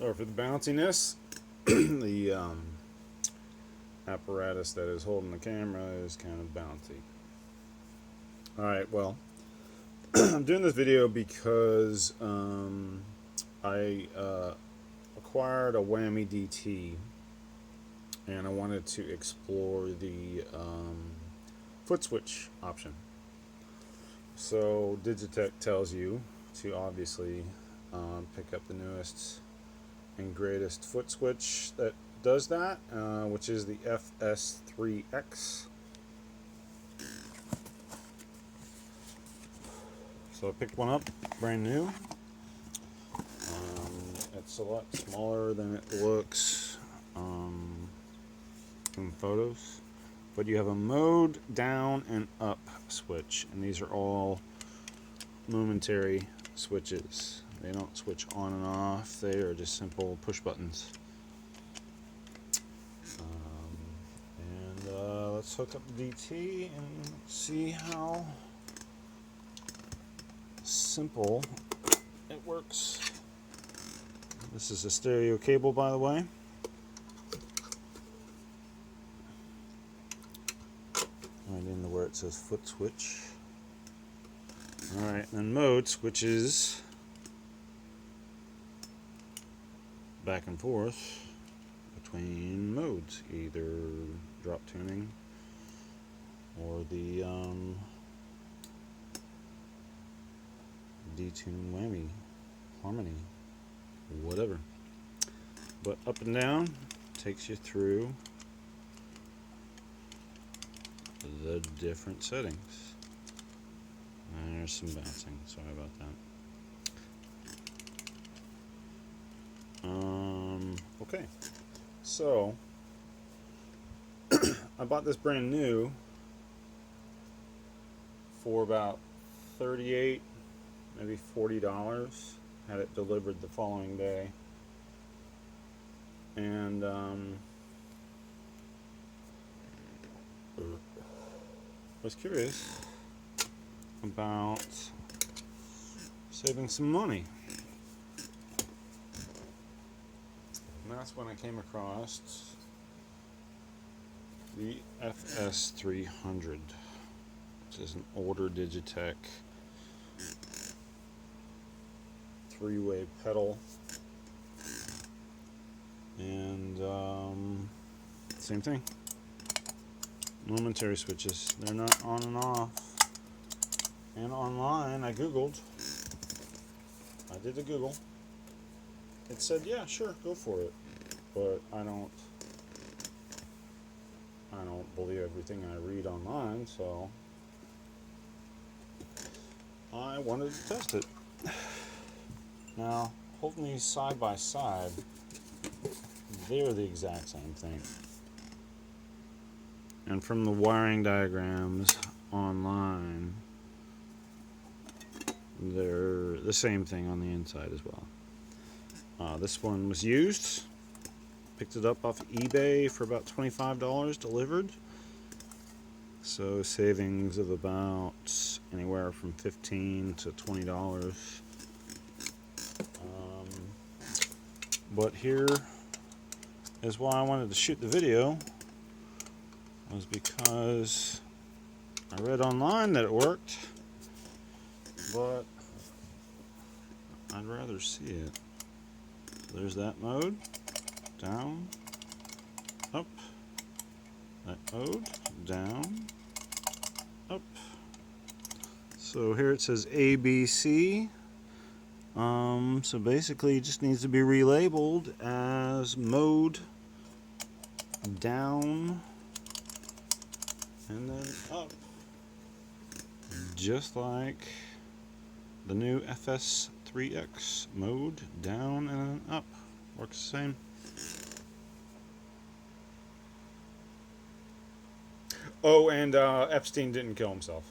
Sorry for the bounciness. The apparatus that is holding the camera is kind of bouncy. Alright, well, I'm doing this video because I acquired a Whammy DT and I wanted to explore the foot switch option. So Digitech tells you to obviously pick up the newest and greatest foot switch that does that, which is the FS3X. So I picked one up, brand new. It's a lot smaller than it looks in photos, but you have a mode, down, and up switch, and these are all momentary switches. They don't switch on and off, they are just simple push buttons. Let's hook up the DT and see how simple it works. This is a stereo cable, by the way. Right into where it says foot switch. Alright, and then mode switches back and forth between modes, either drop tuning or the detune, whammy, harmony, whatever. But up and down takes you through the different settings. And there's some bouncing, sorry about that. Okay, so I bought this brand new for about $38, maybe $40. Had it delivered the following day, and was curious about saving some money. And that's when I came across the FS300, which is an older Digitech three-way pedal, and same thing, momentary switches. They're not on and off. And online I googled, I did a Google, it said yeah, sure, go for it, but I don't believe everything I read online, so I wanted to test it. Now, holding these side by side, they're the exact same thing. And from the wiring diagrams online, they're the same thing on the inside as well. This one was used. Picked it up off eBay for about $25 delivered. So savings of about anywhere from $15 to $20. But here is why I wanted to shoot the video, was because I read online that it worked, but I'd rather see it. There's that mode, down, up, that mode, down, up. So here it says ABC. So basically it just needs to be relabeled as mode, down, and then up, just like the new FS3X, mode, down, and then up. Works the same. Oh, and Epstein didn't kill himself.